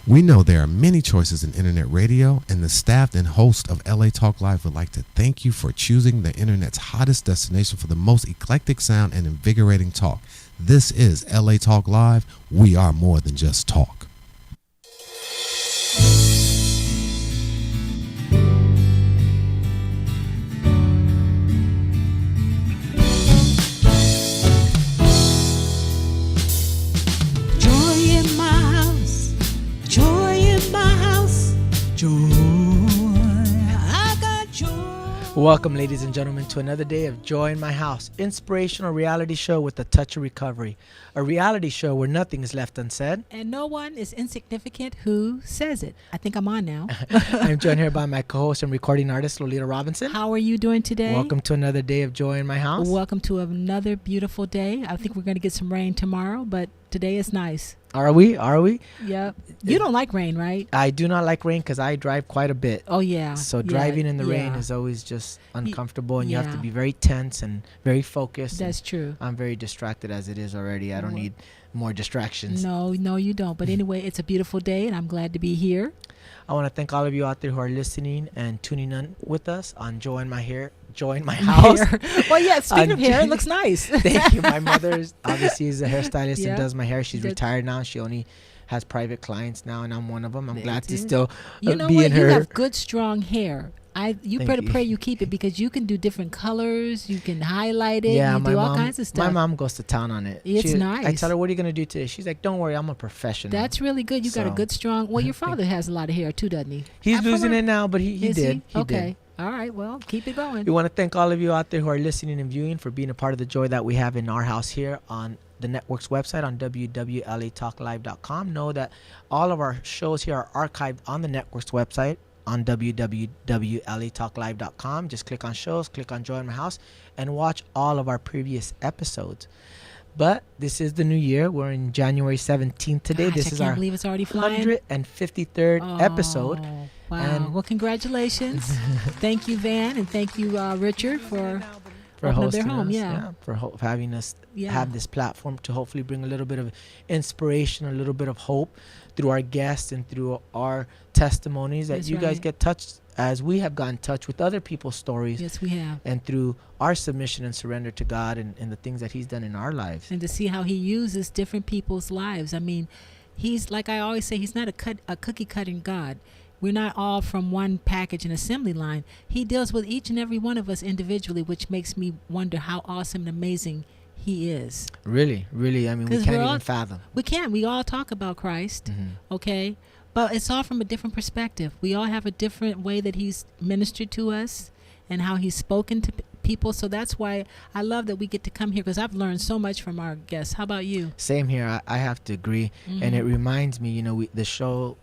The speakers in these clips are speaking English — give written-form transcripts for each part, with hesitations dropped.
We know there are many choices in internet radio, and the staff and host of LA Talk Live would like to thank you for choosing the internet's hottest destination for the most eclectic sound and invigorating talk. This is LA Talk Live. We are more than just talk. Welcome, ladies and gentlemen, to another day of Joy in My House, inspirational reality show with a touch of recovery. A reality show where nothing is left unsaid. And no one is insignificant who says it. I think I'm on now. I'm joined here by my co-host and recording artist, Lolita Robinson. How are you doing today? Welcome to another day of Joy in My House. Welcome to another beautiful day. I think we're going to get some rain tomorrow, but today is nice. Are we? Yep. You don't like rain, right? I do not like rain because I drive quite a bit. Oh, yeah. So driving in the rain is always just uncomfortable, and you have to be very tense and very focused. That's true. I'm very distracted as it is already. I don't need more distractions. No, you don't. But anyway, it's a beautiful day, and I'm glad to be here. I want to thank all of you out there who are listening and tuning in with us on Joy in My House. Well, yeah, speaking of hair, it looks nice. Thank you. My mother obviously is a hairstylist and does my hair. She's retired now. She only has private clients now, and I'm one of them. I'm glad to still be in her. You have good, strong hair. You better pray you keep it, because you can do different colors. You can highlight it. Yeah, you do all kinds of stuff. My mom goes to town on it. It's nice. I tell her, what are you going to do today? She's like, don't worry, I'm a professional. That's really good. You got a good, strong. Well, your father has a lot of hair too, doesn't he? He's losing it now, but he did. Okay. All right. Well, keep it going. We want to thank all of you out there who are listening and viewing for being a part of the joy that we have in our house here on the network's website on www.latalklive.com. Know that all of our shows here are archived on the network's website on www.latalklive.com. Just click on shows, click on Joy in My House, and watch all of our previous episodes. But this is the new year. We're in January 17th today. This is our believe it's already flying. 153rd episode. Wow. And well, congratulations. Thank you, Van, and thank you, Richard, for hosting their home. us, for having us have this platform to hopefully bring a little bit of inspiration, a little bit of hope through our guests and through our testimonies, that you guys get touched as we have gotten in touch with other people's stories. Yes, we have. And through our submission and surrender to God and the things that He's done in our lives. And to see how He uses different people's lives. I mean, He's, like I always say, He's not a cookie-cutting God. We're not all from one package and assembly line. He deals with each and every one of us individually, which makes me wonder how awesome and amazing He is. Really, really. I mean, we can't even fathom. We can't. We all talk about Christ, okay? But it's all from a different perspective. We all have a different way that He's ministered to us and how He's spoken to people. So that's why I love that we get to come here, because I've learned so much from our guests. How about you? Same here. I have to agree. And it reminds me, the show's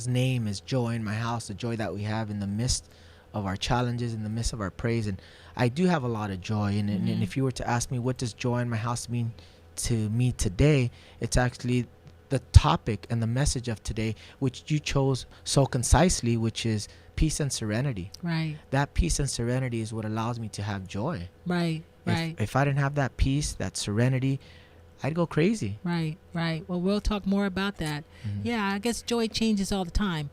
name is Joy in My House, the joy that we have in the midst of our challenges, in the midst of our praise. And I do have a lot of joy. And if you were to ask me, what does joy in my house mean to me today, it's actually the topic and the message of today, which you chose so concisely, which is peace and serenity. Right. That peace and serenity is what allows me to have joy. Right. If I didn't have that peace, that serenity, I'd go crazy. Right. Well, we'll talk more about that. Yeah, I guess joy changes all the time.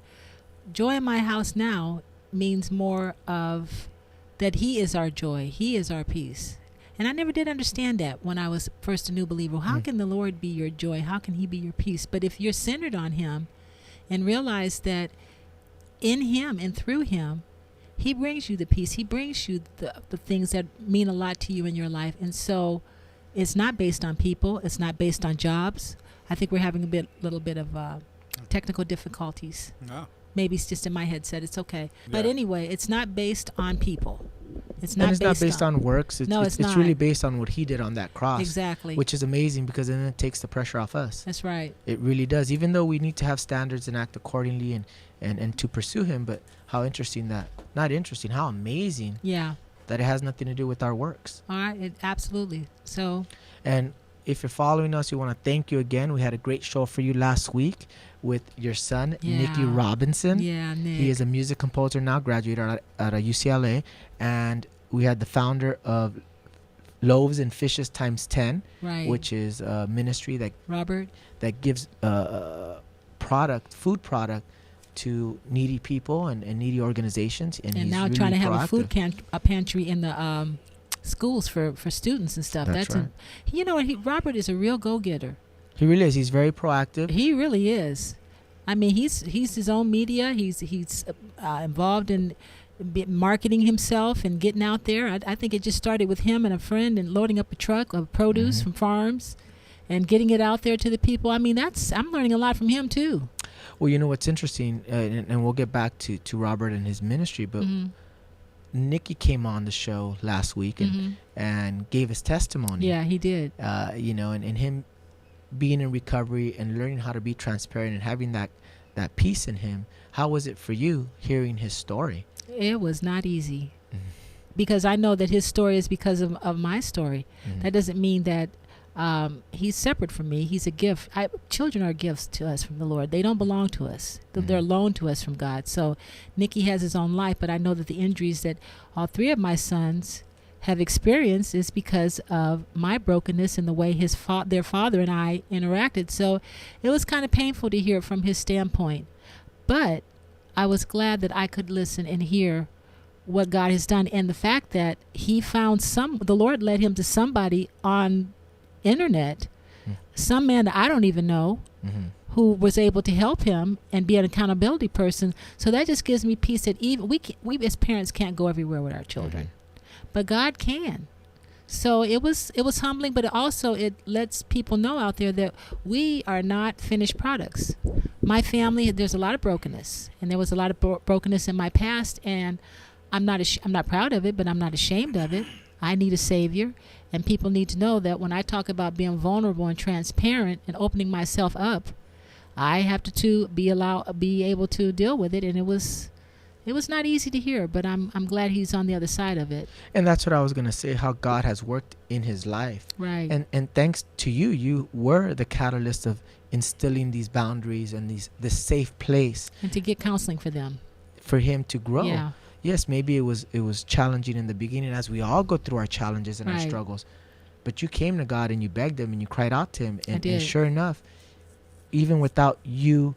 Joy in my house now means more of that He is our joy. He is our peace. And I never did understand that when I was first a new believer. How can the Lord be your joy? How can He be your peace? But if you're centered on Him and realize that in Him and through Him, He brings you the peace. He brings you the things that mean a lot to you in your life. And so it's not based on people. It's not based on jobs. I think we're having a little bit of technical difficulties. No. Maybe it's just in my headset. It's okay. Yeah. But anyway, it's not based on people. It's not based on works. It's not. Really based on what He did on that cross. Exactly. Which is amazing, because then it takes the pressure off us. That's right. It really does. Even though we need to have standards and act accordingly and to pursue Him, but how amazing. Yeah. That it has nothing to do with our works. All right. Absolutely. So. And if you're following us, we want to thank you again. We had a great show for you last week with your son, Nicky Robinson. Yeah, Nick. He is a music composer now, graduated at UCLA. And we had the founder of Loaves and Fishes Times 10, right, which is a ministry that Robert that gives food product to needy people and needy organizations. And he's now really trying to have a proactive. food pantry in the schools for students and stuff. That's right. You know, Robert is a real go-getter. He really is. He's very proactive. He really is. I mean, he's his own media. He's involved in marketing himself and getting out there. I think it just started with him and a friend and loading up a truck of produce from farms and getting it out there to the people. I mean, I'm learning a lot from him too. Well, you know what's interesting, and we'll get back to Robert and his ministry, but Nikki came on the show last week and gave his testimony. Yeah, he did. You know, and him being in recovery and learning how to be transparent and having that peace in him. How was it for you hearing his story? It was not easy because I know that his story is because of my story. That doesn't mean that he's separate from me. He's a gift. Children are gifts to us from the Lord. They don't belong to us. They're loaned to us from God. So Nicky has his own life, but I know that the injuries that all three of my sons have experienced is because of my brokenness and the way their father and I interacted. So it was kind of painful to hear it from his standpoint. But I was glad that I could listen and hear what God has done, and the fact that he found the Lord led him to somebody on internet, some man that I don't even know, who was able to help him and be an accountability person. So that just gives me peace that even we as parents can't go everywhere with our children, but God can. So it was humbling, but it lets people know out there that we are not finished products. My family, there's a lot of brokenness, and there was a lot of brokenness in my past, and I'm not proud of it, but I'm not ashamed of it. I need a savior, and people need to know that when I talk about being vulnerable and transparent and opening myself up, I have to be able to deal with it, and it was not easy to hear, but I'm glad he's on the other side of it. And that's what I was going to say, how God has worked in his life. Right. And thanks to you were the catalyst of instilling these boundaries and this safe place. And to get counseling for them. For him to grow. Yeah. Yes, maybe it was challenging in the beginning, as we all go through our challenges and our struggles. But you came to God and you begged him and you cried out to him. And sure enough, even without you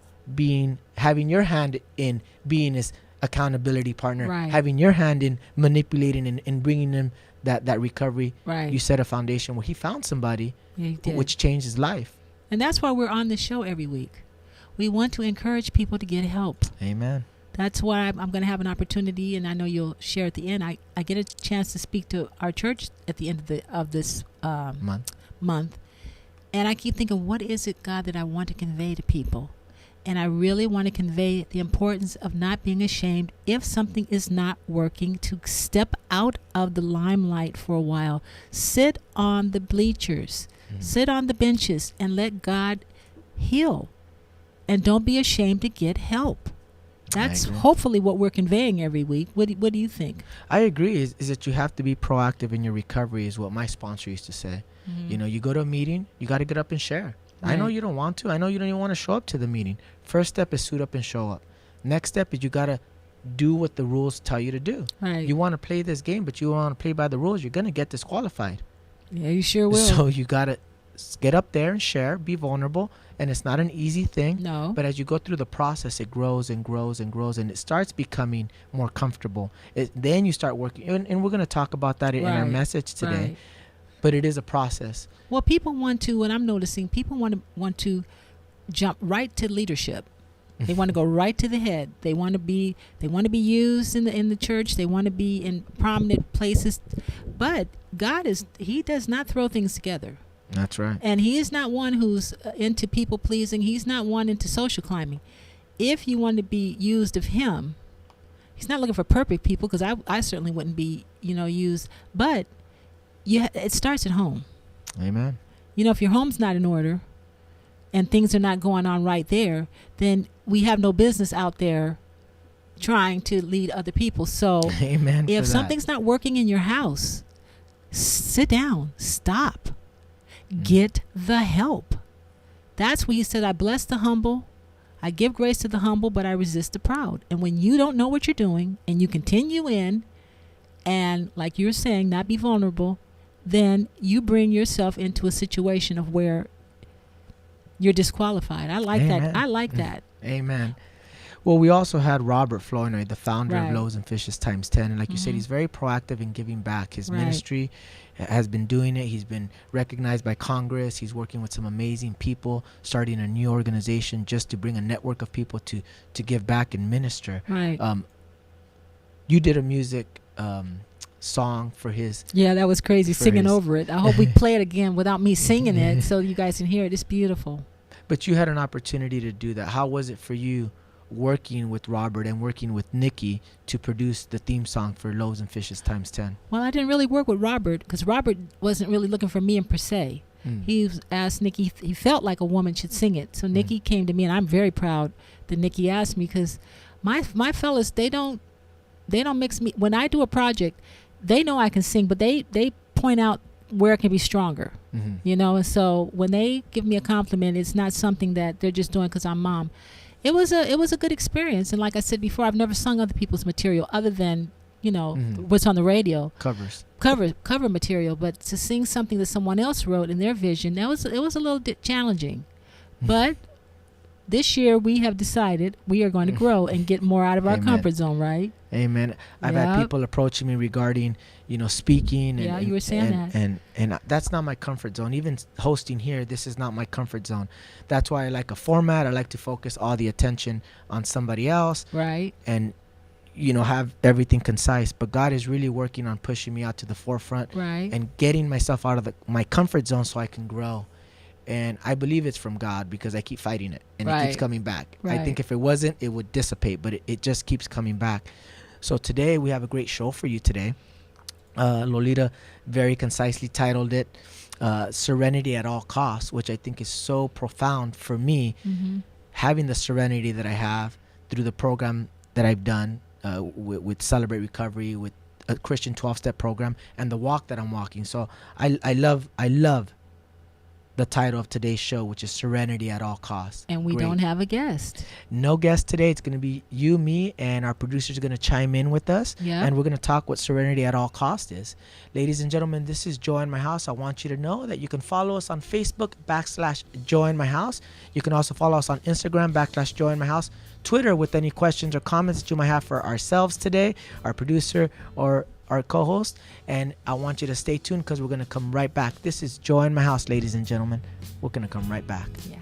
having your hand in being his accountability partner, having your hand in manipulating and bringing him that recovery, you set a foundation where he found somebody which changed his life. And that's why we're on this show every week. We want to encourage people to get help. Amen. That's why I'm going to have an opportunity, and I know you'll share at the end. I get a chance to speak to our church at the end of this month. And I keep thinking, what is it, God, that I want to convey to people? And I really want to convey the importance of not being ashamed if something is not working, to step out of the limelight for a while. Sit on the bleachers, sit on the benches, and let God heal. And don't be ashamed to get help. That's hopefully what we're conveying every week. What do you think? I agree. Is that you have to be proactive in your recovery, is what my sponsor used to say. You know, you go to a meeting, you got to get up and share. I know you don't want to. I know you don't even want to show up to the meeting. First step is suit up and show up. Next step is you got to do what the rules tell you to do. Right. You want to play this game, but you want to play by the rules, you're going to get disqualified. Yeah, you sure will. So you got to get up there and share, be vulnerable. And it's not an easy thing. No. But as you go through the process, it grows and grows and grows, and it starts becoming more comfortable. Then you start working. And we're going to talk about that in our message today. Right. But it is a process. Well, people want to, and I'm noticing, people want to jump right to leadership. They want to go right to the head. They want to be used in the church. They want to be in prominent places. But he does not throw things together. That's right. And he is not one who's into people pleasing. He's not one into social climbing. If you want to be used of him, he's not looking for perfect people, because I certainly wouldn't be, used. But it starts at home. Amen. If your home's not in order and things are not going on right there, then we have no business out there trying to lead other people. So Amen. If something's not working in your house, sit down, stop. Get the help. That's where he said, I bless the humble, I give grace to the humble, but I resist the proud. And when you don't know what you're doing and you continue in, and like you're saying, not be vulnerable, then you bring yourself into a situation of where you're disqualified. I like Amen. that. I like that. Amen. Well, we also had Robert Flournoy, the founder of Right. Loaves and Fishes Times 10. And like you said, he's very proactive in giving back. His Right. ministry has been doing it. He's been recognized by Congress. He's working with some amazing people, starting a new organization just to bring a network of people to give back and minister. Right. You did a music song for his... Yeah, that was crazy, for singing his- over it. I hope we play it again without me singing it so you guys can hear it. It's beautiful. But you had an opportunity to do that. How was it for you working with Robert and working with Nikki to produce the theme song for Loaves and Fishes Times 10? Well, I didn't really work with Robert because Robert wasn't really looking for me in per se. He asked Nikki, he felt like a woman should sing it. So Nikki came to me, and I'm very proud that Nikki asked me, because my fellas, they don't mix me. When I do a project, they know I can sing, but they point out where I can be stronger, you know. And so when they give me a compliment, it's not something that they're just doing because I'm mom. It was a good experience, and like I said before, I've never sung other people's material other than, you know, what's on the radio, cover material. But to sing something that someone else wrote in their vision, it was a little challenging. But this year we have decided we are going to grow and get more out of our Amen. comfort zone, right? Amen. I've had Yep. people approaching me regarding, you know, speaking. And, Yeah, you were saying that. And that's not my comfort zone. Even hosting here, this is not my comfort zone. That's why I like a format. I like to focus all the attention on somebody else. Right. And, you know, have everything concise. But God is really working on pushing me out to the forefront. Right. And getting myself out of my comfort zone so I can grow. And I believe it's from God because I keep fighting it. And it keeps Right. coming back. I Right. think if it wasn't, it would dissipate. But it just keeps coming back. So today we have a great show for you today. Lolita very concisely titled it Serenity at All Costs, which I think is so profound for me, having the serenity that I have through the program that I've done with Celebrate Recovery, with a Christian 12-step program, and the walk that I'm walking. So I love the title of today's show, which is Serenity at All Costs. And we Great. don't have a guest. No guest today. It's going to be you, me, and our producers are going to chime in with us. Yeah. And we're going to talk what Serenity at All Cost is. Ladies and gentlemen, this is Joy in My House. I want you to know that you can follow us on Facebook /Joy in My House. You can also follow us on Instagram /Joy in My House. Twitter with any questions or comments that you might have for ourselves today, our producer, or our co-host. And I want you to stay tuned because we're going to come right back. This is Joy in My House, ladies and gentlemen. We're going to come right back. Yeah.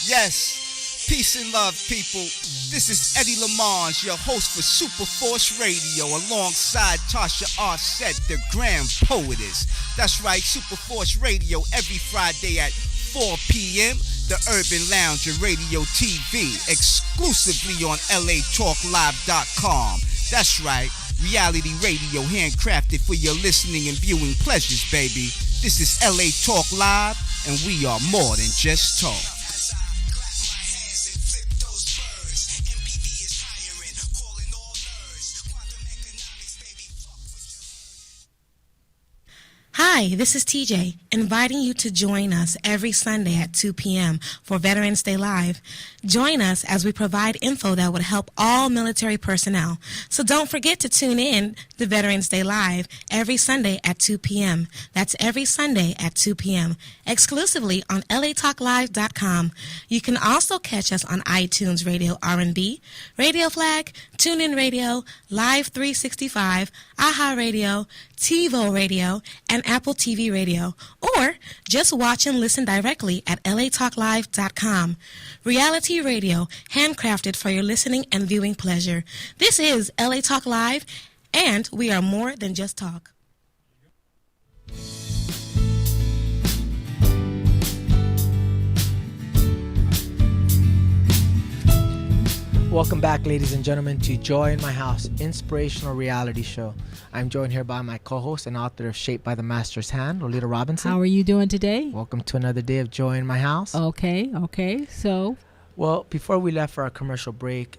Yes, peace and love, people. This is Eddie Lamont, your host for Super Force Radio, alongside Tasha Arset, the grand poetess. That's right, Super Force Radio every Friday at 4 p.m. The Urban Lounge and Radio TV, exclusively on LATalkLive.com. That's right, reality radio handcrafted for your listening and viewing pleasures, baby. This is LA Talk Live, and we are more than just talk. Hi, this is TJ, inviting you to join us every Sunday at 2 p.m. for Veterans Day Live. Join us as we provide info that would help all military personnel. So don't forget to tune in to Veterans Day Live every Sunday at 2 p.m. That's every Sunday at 2 p.m. exclusively on LATalkLive.com. You can also catch us on iTunes Radio R&B, Radio Flag, TuneIn Radio, Live 365, AHA Radio, TiVo Radio, and Apple TV Radio, or just watch and listen directly at LATalkLive.com. Reality radio, handcrafted for your listening and viewing pleasure. This is LA Talk Live, and we are more than just talk. Welcome back, ladies and gentlemen, to Joy in My House, inspirational reality show. I'm joined here by my co-host and author of Shaped by the Master's Hand, Lolita Robinson. How are you doing today? Welcome to another day of Joy in My House. Okay. So, Well, before we left for our commercial break,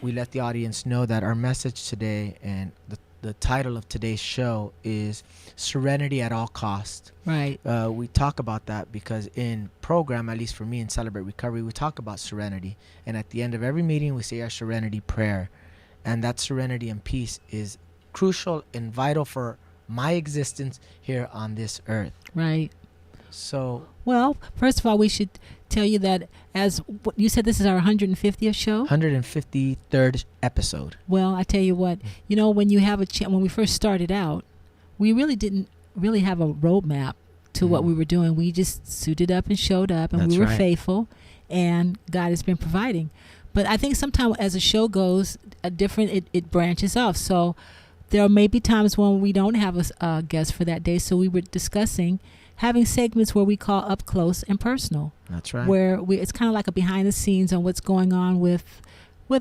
we let the audience know that our message today and the title of today's show is Serenity at All Cost. Right. We talk about that because in program, at least for me in Celebrate Recovery, we talk about serenity. And at the end of every meeting, we say our serenity prayer. And that serenity and peace is crucial and vital for my existence here on this earth. Right. So, well, first of all, we should tell you that as you said, this is our 150th show. 153rd episode. Well, I tell you what, when you have when we first started out, we really didn't really have a roadmap to what we were doing. We just suited up and showed up, and we were faithful, and God has been providing. But I think sometimes as a show goes, it branches off. So there may be times when we don't have a guest for that day. So we were discussing having segments where we call Up Close and Personal. That's right. Where it's kind of like a behind the scenes on what's going on with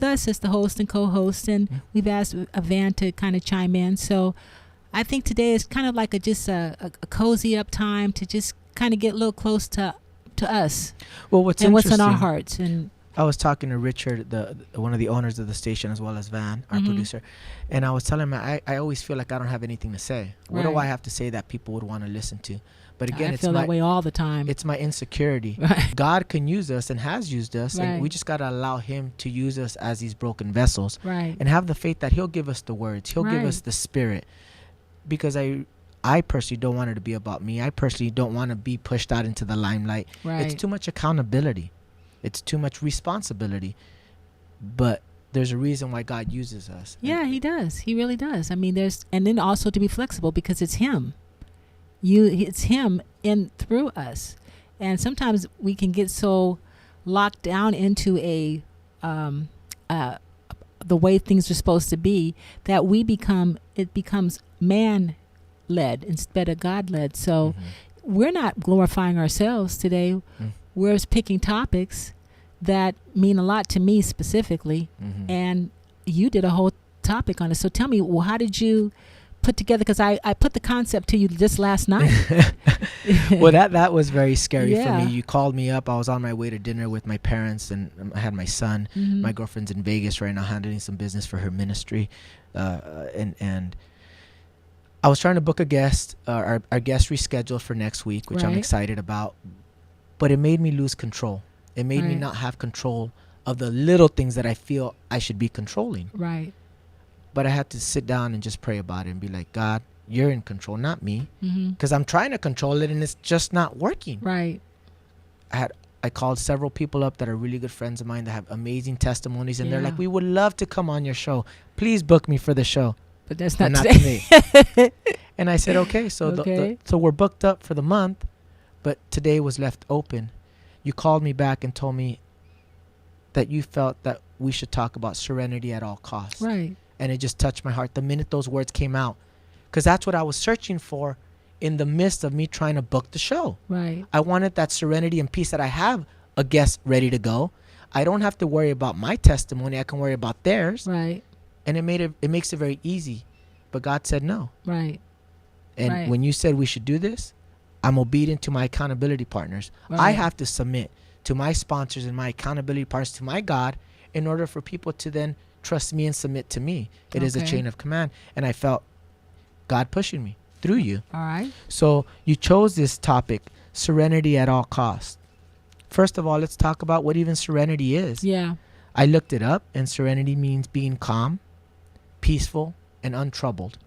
us as the host and co-host. And we've asked Van to kind of chime in. So I think today is kind of like a cozy up time to just kind of get a little close to us. Well, what's on our hearts. And I was talking to Richard, one of the owners of the station, as well as Van, our producer, and I was telling him I always feel like I don't have anything to say. What do I have to say that people would want to listen to? But again, I feel that way all the time. It's my insecurity. Right. God can use us and has used us, and we just got to allow Him to use us as these broken vessels, right? And have the faith that He'll give us the words, He'll give us the spirit, because I personally don't want it to be about me. I personally don't want to be pushed out into the limelight. Right. It's too much accountability. It's too much responsibility. But there's a reason why God uses us. Yeah, He does. He really does. I mean, and then also to be flexible because it's Him. It's Him in through us. And sometimes we can get so locked down into the way things are supposed to be that it becomes man-led instead of God-led. So we're not glorifying ourselves today. We're picking topics that mean a lot to me specifically, and you did a whole topic on it. So tell me, well, how did you put together? Because I put the concept to you just last night. Well, that was very scary for me. You called me up. I was on my way to dinner with my parents, and I had my son. My girlfriend's in Vegas right now handling some business for her ministry, and I was trying to book a guest. Our guest rescheduled for next week, which I'm excited about. But it made me lose control. It made me not have control of the little things that I feel I should be controlling. Right. But I had to sit down and just pray about it and be like, God, you're in control, not me. Because I'm trying to control it and it's just not working. Right. I called several people up that are really good friends of mine that have amazing testimonies. And they're like, we would love to come on your show. Please book me for the show. But that's not today. And I said, okay. So so we're booked up for the month. But today was left open. You called me back and told me that you felt that we should talk about serenity at all costs. Right. And it just touched my heart the minute those words came out. Because that's what I was searching for in the midst of me trying to book the show. Right. I wanted that serenity and peace that I have a guest ready to go. I don't have to worry about my testimony. I can worry about theirs. Right. And it makes it very easy. But God said no. Right. And when you said we should do this, I'm obedient to my accountability partners. Right. I have to submit to my sponsors and my accountability partners, to my God, in order for people to then trust me and submit to me. It is a chain of command. And I felt God pushing me through you. All right. So you chose this topic, serenity at all costs. First of all, let's talk about what even serenity is. Yeah. I looked it up, and serenity means being calm, peaceful, and untroubled.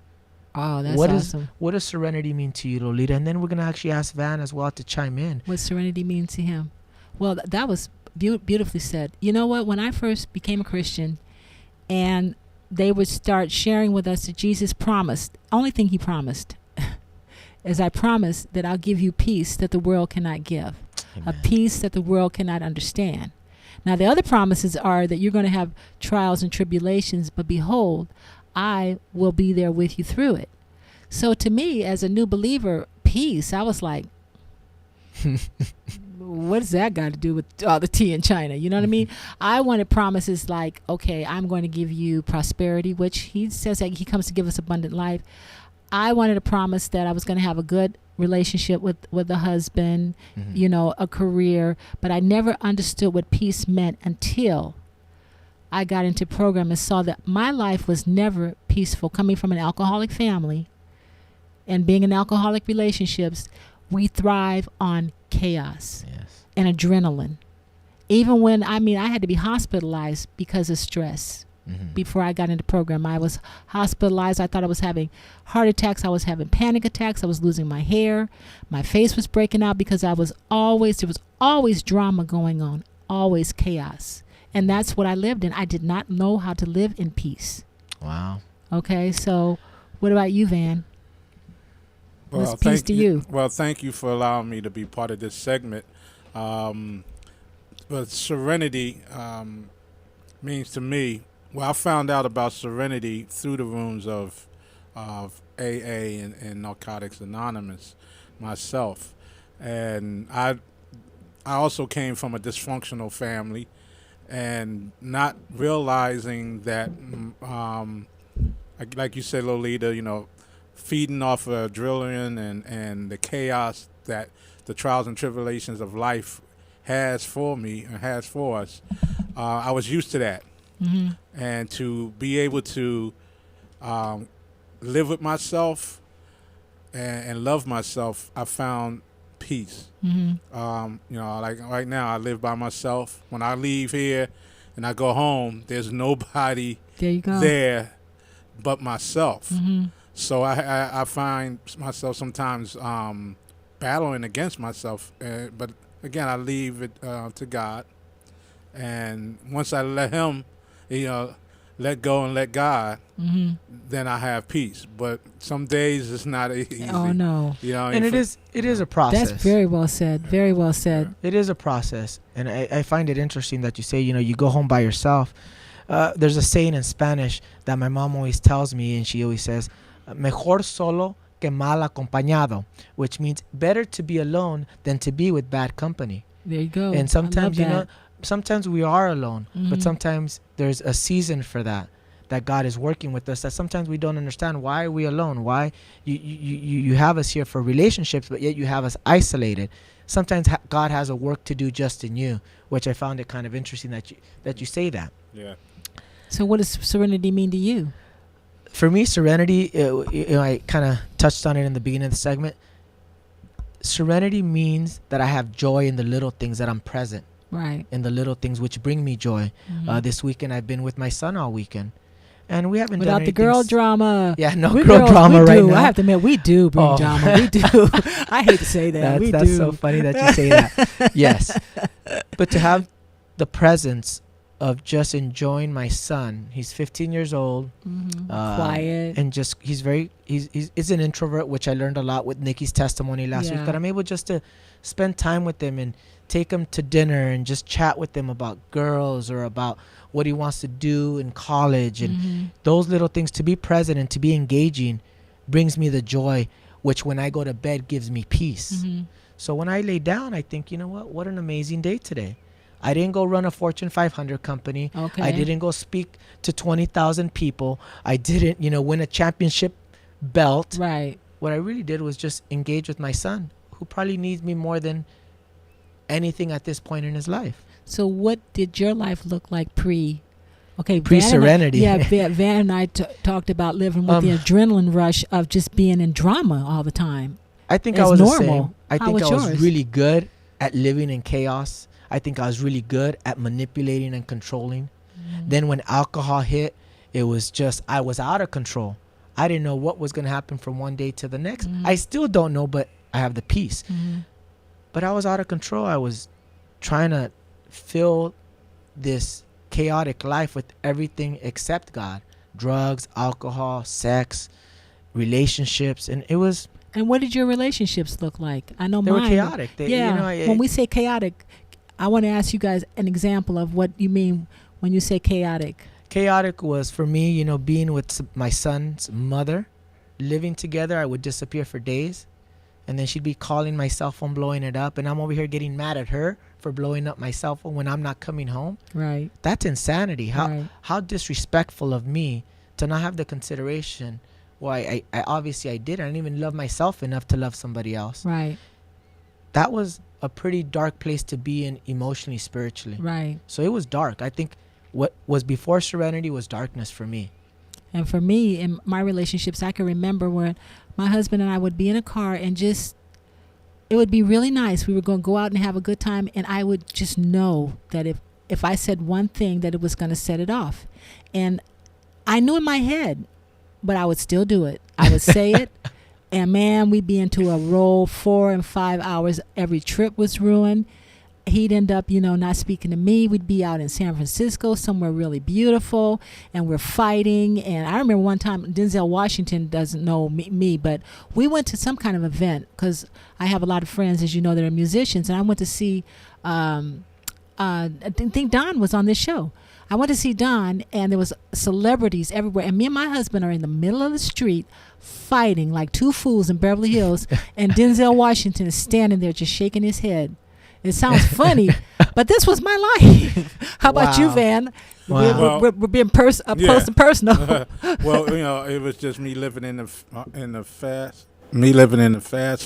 Oh, that's awesome. What does serenity mean to you, Lolita? And then we're going to actually ask Van as well to chime in. What serenity means to him? Well, that was beautifully said. You know what? When I first became a Christian and they would start sharing with us that Jesus promised, only thing He promised is I promise that I'll give you peace that the world cannot give. Amen. A peace that the world cannot understand. Now, the other promises are that you're going to have trials and tribulations, but behold, I will be there with you through it. So to me, as a new believer, peace, I was like, what's that got to do with all the tea in China? You know what I mean? I wanted promises like, okay, I'm going to give you prosperity, which He says that He comes to give us abundant life. I wanted a promise that I was going to have a good relationship with the husband, you know, a career, but I never understood what peace meant until I got into program and saw that my life was never peaceful. Coming from an alcoholic family and being in alcoholic relationships, we thrive on chaos and adrenaline. Even when, I had to be hospitalized because of stress. Before I got into program, I was hospitalized. I thought I was having heart attacks. I was having panic attacks. I was losing my hair. My face was breaking out because there was always drama going on, always chaos. And that's what I lived in. I did not know how to live in peace. Wow. Okay, so what about you, Van? What's peace to you? Well, thank you for allowing me to be part of this segment. But serenity means to me, I found out about serenity through the rooms of AA and Narcotics Anonymous myself. And I also came from a dysfunctional family, and not realizing that, like you said, Lolita, feeding off of adrenaline and the chaos that the trials and tribulations of life has for me and has for us, I was used to that. And to be able to live with myself and love myself, I found peace. Like right now, I live by myself. When I leave here and I go home, there's nobody there but myself. So I find myself sometimes battling against myself. But again, I leave it to God. And once I let Him, let go and let God, then I have peace. But some days it's not easy. Oh no! And it is a process. That's very well said. Very well said. It is a process, and I find it interesting that you say you go home by yourself. There's a saying in Spanish that my mom always tells me, and she always says, "Mejor solo que mal acompañado," which means better to be alone than to be with bad company. There you go. And sometimes sometimes we are alone, but sometimes there's a season for that God is working with us, that sometimes we don't understand. Why are we alone? Why you have us here for relationships, but yet you have us isolated. Sometimes God has a work to do just in you, which I found it kind of interesting that you say that. Yeah. So what does serenity mean to you? For me, serenity, I kind of touched on it in the beginning of the segment. Serenity means that I have joy in the little things, that I'm present. Right. In the little things which bring me joy. This weekend I've been with my son all weekend, and we haven't without done the girl drama. Yeah, no girl drama right now. I have to admit, we do bring drama. We do. I hate to say that. That's so funny that you say that. Yes, but to have the presence of just enjoying my son. He's 15 years old. Quiet. And just he's an introvert, which I learned a lot with Nikki's testimony last week. That I'm able just to spend time with him and take him to dinner and just chat with him about girls or about what he wants to do in college. And those little things, to be present and to be engaging, brings me the joy, which when I go to bed gives me peace. So when I lay down, I think, what an amazing day today. I didn't go run a Fortune 500 company. Okay. I didn't go speak to 20,000 people. I didn't, win a championship belt. Right. What I really did was just engage with my son, who probably needs me more than anything at this point in his life. So what did your life look like pre-serenity? Van and I talked about living with the adrenaline rush of just being in drama all the time. I think I was normal. The same. I How think I was yours? really good at living in chaos. I think I was really good at manipulating and controlling. Then when alcohol hit, it was just, I was out of control. I didn't know what was going to happen from one day to the next. I still don't know, but I have the peace. But I was out of control. I was trying to fill this chaotic life with everything except God. Drugs, alcohol, sex, relationships. And it was... And what did your relationships look like? I know they mine. Were chaotic. When we say chaotic, I want to ask you guys an example of what you mean when you say chaotic. Chaotic was for me, being with my son's mother, living together. I would disappear for days, and then she'd be calling my cell phone, blowing it up, and I'm over here getting mad at her for blowing up my cell phone when I'm not coming home. Right. That's insanity. How disrespectful of me to not have the consideration. Well, I obviously I did. I didn't even love myself enough to love somebody else. Right. That was a pretty dark place to be in emotionally, spiritually. Right. So it was dark. I think What was before serenity was darkness for me. And for me, in my relationships, I can remember when my husband and I would be in a car and just, it would be really nice. We were going to go out and have a good time, and I would just know that if I said one thing, that it was going to set it off. And I knew in my head, but I would still do it. I would say it, and man, we'd be into a roll 4 and 5 hours. Every trip was ruined. He'd end up, not speaking to me. We'd be out in San Francisco, somewhere really beautiful, and we're fighting. And I remember one time, Denzel Washington doesn't know me, but we went to some kind of event because I have a lot of friends, as you know, that are musicians, and I went to see, I think Don was on this show. I went to see Don, and there was celebrities everywhere, and me and my husband are in the middle of the street fighting like two fools in Beverly Hills, and Denzel Washington is standing there just shaking his head. It sounds funny, but this was my life. How about you, Van? Wow. We're being close and personal. Well, it was just me living in the fast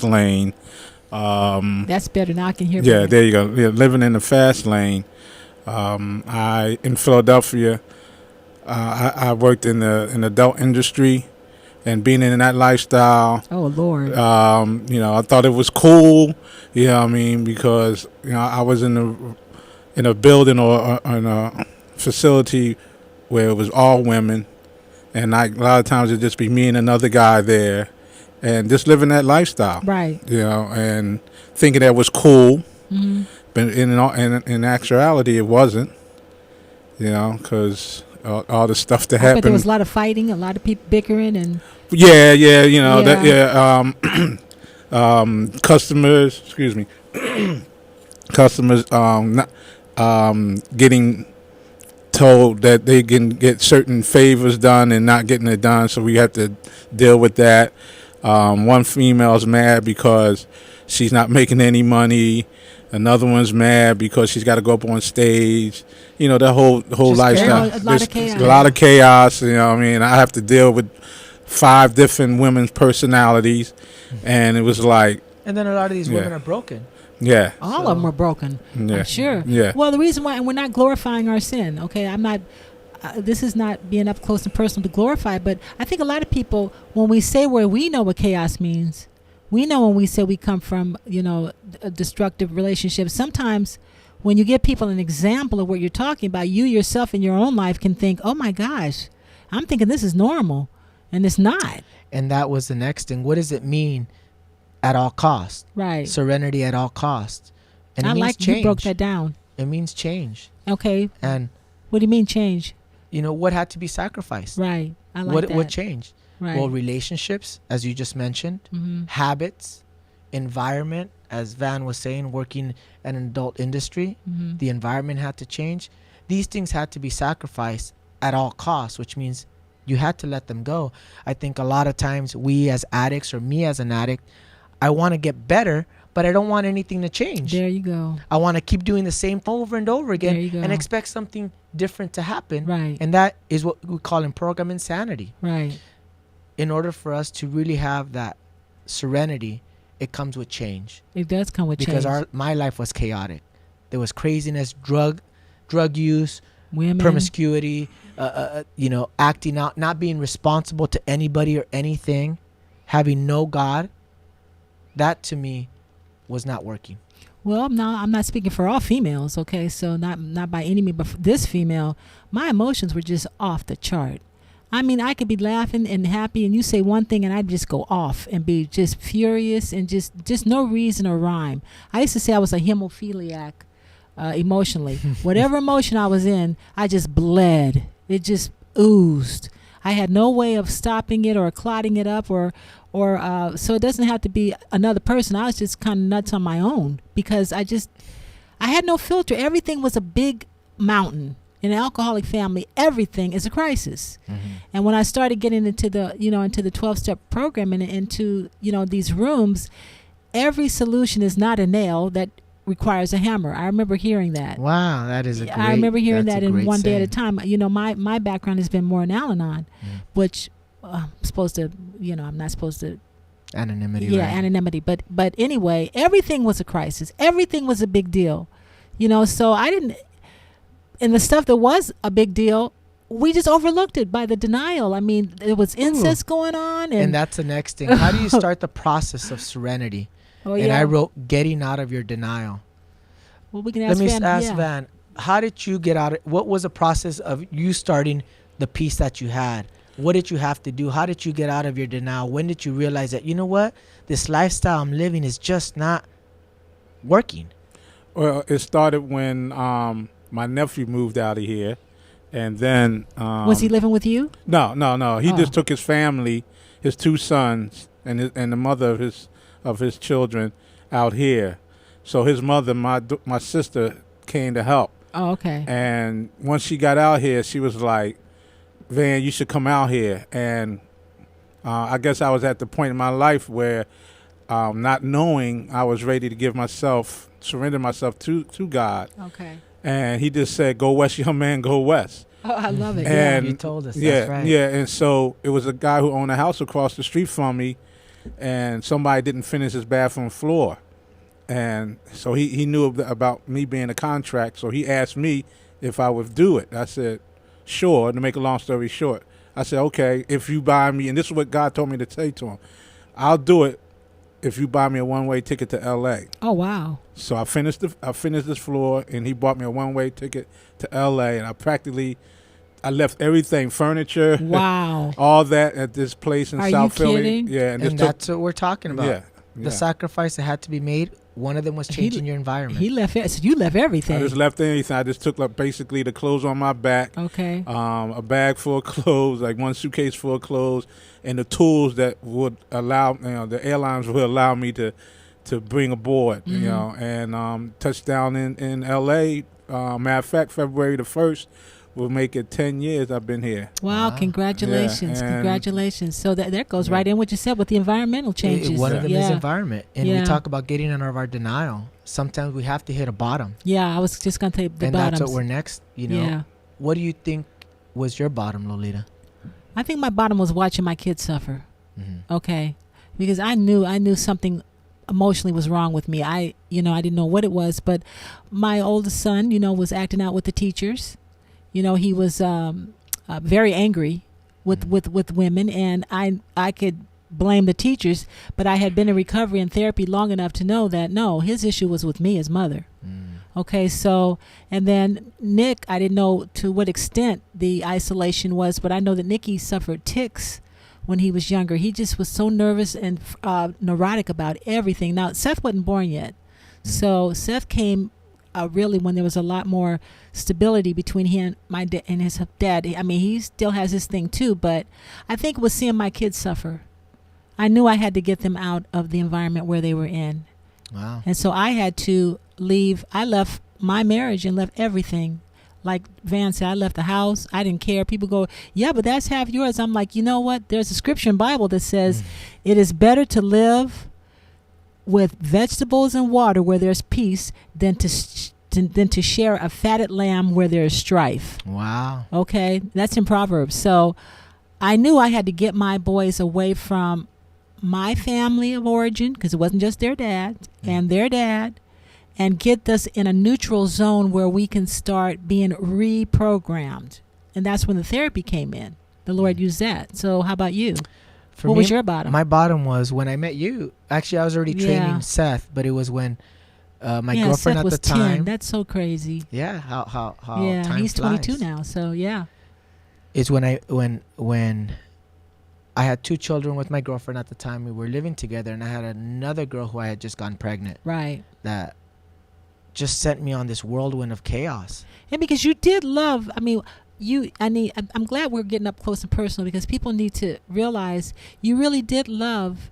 lane. That's better. Now I can hear. Yeah, better. there you go. Yeah, living in the fast lane. I in Philadelphia. I worked in the adult industry, and being in that lifestyle. Oh Lord. I thought it was cool. You know what I mean? Because I was in a building or in a facility where it was all women, and a lot of times it'd just be me and another guy there, and just living that lifestyle. Right. And thinking that was cool. Mm-hmm. But in actuality, it wasn't. Because all the stuff that happened. But there was a lot of fighting, a lot of people bickering, and customers. Excuse me. Customers not getting told that they can get certain favors done and not getting it done, so we have to deal with that. One female's mad because she's not making any money. Another one's mad because she's got to go up on stage. The whole lifestyle. A lot of chaos. A lot of chaos. I have to deal with 5 different women's personalities, and it was like. And then a lot of these women are broken. Yeah. All of them were broken. Yeah. I'm sure. Yeah. Well, the reason why, and we're not glorifying our sin, okay? I'm not. This is not being up close and personal to glorify, but I think a lot of people, when we say we know what chaos means. We know when we say we come from, a destructive relationships. Sometimes when you give people an example of what you're talking about, you yourself in your own life can think, oh my gosh, I'm thinking this is normal, and it's not. And that was the next thing. What does it mean at all costs? Right. Serenity at all costs. And I it means like change. you broke that down. It means change. Okay. And what do you mean change? what had to be sacrificed? Right. I like that. What changed? Right. Well, relationships, as you just mentioned, Mm-hmm. habits, environment, as Van was saying, working in an adult industry, Mm-hmm. the environment had to change. These things had to be sacrificed at all costs, which means you had to let them go. I think a lot of times we as addicts, or me as an addict, I want to get better, but I don't want anything to change. There you go. I want to keep doing the same over and over again There you go. and expect something different to happen. Right. And that is what we call in program insanity. Right. In order for us to really have that serenity, it comes with change. It does come with Because change. my life was chaotic. There was craziness, drug use, Women. promiscuity, acting out, not being responsible to anybody or anything, having no God. That to me was not working. Well, no, I'm not speaking for all females, okay? So not by any means, but for this female, my emotions were just off the chart. I mean, I could be laughing and happy, and you say one thing, and I'd just go off and be just furious and just no reason or rhyme. I used to say I was a hemophiliac emotionally. Whatever emotion I was in, I just bled. It just oozed. I had no way of stopping it or clotting it up or so it doesn't have to be another person. I was just kind of nuts on my own because I had no filter. Everything was a big mountain. In an alcoholic family, everything is a crisis. Mm-hmm. And when I started getting into the 12-step program and into, these rooms, every solution is not a nail that requires a hammer. I remember hearing that. Wow, that is a great. I remember hearing that's that in one day at a saying. time. My background has been more in Al-Anon, which I'm supposed to, I'm not supposed to. Anonymity. Yeah, right? anonymity. But anyway, everything was a crisis. Everything was a big deal. So I didn't. and the stuff that was a big deal, we just overlooked it by the denial. I mean, there was incest going on, And that's the next thing. How do you start the process of serenity? oh And yeah. I wrote getting out of your denial. Well, we can Let ask me Van. ask yeah. Van, how did you get out of, what was the process of you starting the peace that you had? What did you have to do? How did you get out of your denial? When did you realize that, you know what, this lifestyle I'm living is just not working? Well, it started when my nephew moved out of here, and then Was he living with you? No. He Oh. just took his family, his 2 sons, and the mother of his children out here. So his mother, my sister, came to help. Oh, okay. And once she got out here, she was like, "Van, you should come out here." And I guess I was at the point in my life where, not knowing, I was ready to surrender myself to God. Okay. And he just said, "Go west, young man, go west." Oh, I love it. And You told us, yeah, that's right. yeah. And so it was a guy who owned a house across the street from me, and somebody didn't finish his bathroom floor. And so he knew about me being a contract, so he asked me if I would do it. I said, sure. To make a long story short, I said, okay, if you buy me, and this is what God told me to say to him, I'll do it if you buy me a one-way ticket to L.A. Oh, wow. So I finished this floor, and he bought me a one-way ticket to L.A. And I left everything, furniture, Wow. all that at this place in Are South you Philly. kidding? Yeah, And this that's what we're talking about. yeah. The sacrifice that had to be made, one of them was changing your environment. He left it. So you left everything. I just left anything. I just took basically the clothes on my back, Okay. a bag full of clothes, like one suitcase full of clothes, and the tools that would allow, the airlines would allow me to bring aboard, and touched down in L.A. Matter of fact, February the 1st will make it 10 years I've been here. Wow. Wow. Congratulations. Yeah, and- Congratulations. So that goes right in what you said with the environmental changes. One of them is yeah. environment. And Yeah. we talk about getting out of our denial. Sometimes we have to hit a bottom. Yeah. I was just going to say the And bottoms. that's what we're next, Yeah. What do you think was your bottom, Lolita? I think my bottom was watching my kids suffer. Mm-hmm. Okay. Because I knew something emotionally was wrong with me. I didn't know what it was, but my oldest son, was acting out with the teachers. He was very angry with women, and I could blame the teachers, but I had been in recovery and therapy long enough to know that no, his issue was with me, his mother. Okay, so, and then Nick, I didn't know to what extent the isolation was, but I know that Nicky suffered tics when he was younger. He just was so nervous and neurotic about everything. Now, Seth wasn't born yet. So Seth came really when there was a lot more stability between him and his dad. I mean, he still has his thing too, but I think it was seeing my kids suffer. I knew I had to get them out of the environment where they were in. Wow. And so I had to leave. I left my marriage and left everything. Like Van said, I left the house. I didn't care. People go, yeah, but that's half yours. I'm like, you know what? There's a scripture in Bible that says it is better to live with vegetables and water where there's peace than to share a fatted lamb where there's strife. Wow. Okay? That's in Proverbs. So I knew I had to get my boys away from my family of origin, because it wasn't just their dad and their dad, and get us in a neutral zone where we can start being reprogrammed. And that's when the therapy came in. The Lord used that. So how about you? For What me, was your bottom? My bottom was when I met you. Actually, I was already training Yeah. Seth, but it was when my yeah, girlfriend Seth at was the time. 10. That's so crazy. Yeah, how Yeah, time he's flies. 22 now. So yeah. Is when I had 2 children with my girlfriend at the time. We were living together, and I had another girl who I had just gotten pregnant. Right. That just sent me on this whirlwind of chaos. And because you did love, I'm glad we're getting up close and personal, because people need to realize you really did love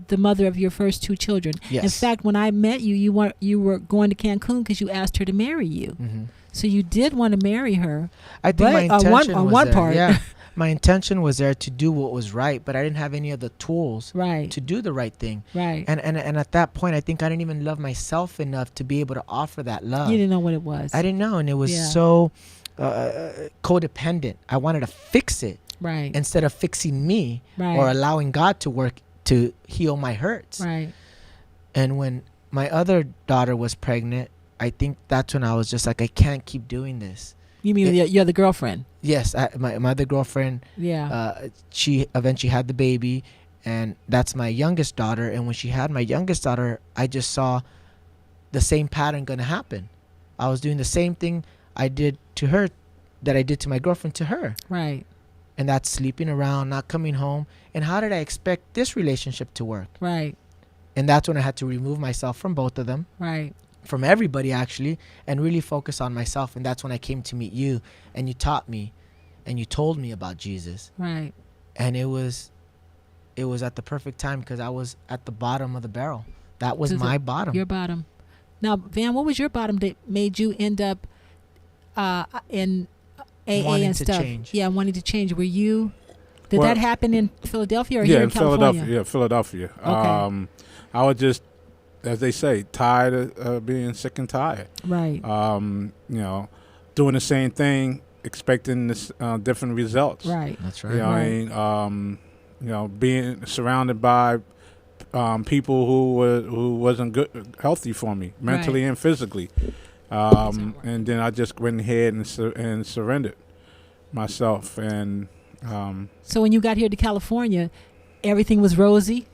the mother of your first 2 children. Yes. In fact, when I met you, you were going to Cancun because you asked her to marry you. Mm-hmm. So you did want to marry her. I think But my on intention one was there. part. Yeah, my intention was there to do what was right, but I didn't have any of the tools Right. to do the right thing. Right. And at that point, I think I didn't even love myself enough to be able to offer that love. You didn't know what it was. I didn't know, and it was Yeah. so codependent. I wanted to fix it Right. instead of fixing me Right. or allowing God to work to heal my hurts. Right. And when my other daughter was pregnant, I think that's when I was just like, I can't keep doing this. You mean you're the girlfriend? Yes, my other girlfriend. Yeah. She eventually had the baby, and that's my youngest daughter. And when she had my youngest daughter, I just saw the same pattern gonna happen. I was doing the same thing I did to her that I did to my girlfriend to her. Right. And that's sleeping around, not coming home. And how did I expect this relationship to work? Right. And that's when I had to remove myself from both of them. Right. From everybody actually, and really focus on myself. And that's when I came to meet you, and you taught me and you told me about Jesus. Right. And it was at the perfect time, because I was at the bottom of the barrel. That was my bottom. Your bottom. Now, Van, what was your bottom that made you end up in AA wanting and to stuff? change. Yeah, wanting to change. Were you? Did Well, that happen in Philadelphia or here in California? Philadelphia. Okay. I was just, as they say, tired of being sick and tired. Right. Doing the same thing, expecting this different results. Right. That's You right. know what I mean? Being surrounded by people who wasn't good, healthy for me, mentally and physically. And then I just went ahead and surrendered myself. And so when you got here to California, everything was rosy.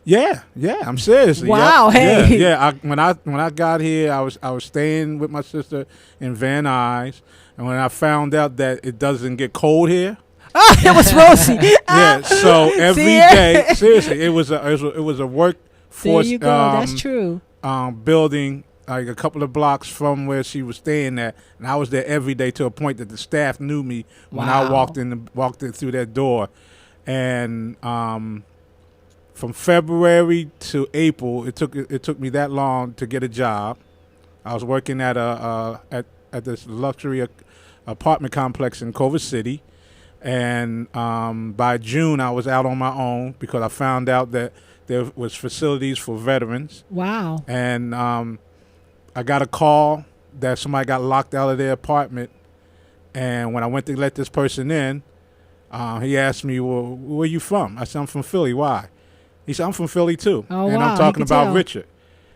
yeah, I'm serious. Wow, hey. Yeah. When I got here, I was staying with my sister in Van Nuys, and when I found out that it doesn't get cold here. It was rosy. Yeah, so every day, seriously, it was a workforce. There you go. That's true. Building like a couple of blocks from where she was staying at, and I was there every day to a point that the staff knew me when I walked in through that door, and from February to April, it took me that long to get a job. I was working at at this luxury apartment complex in Culver City. And by June, I was out on my own because I found out that there was facilities for veterans. Wow. And I got a call that somebody got locked out of their apartment. And when I went to let this person in, he asked me, well, where you from? I said, I'm from Philly. Why? He said, I'm from Philly, too. Oh, and wow, I'm talking you could about tell. Richard.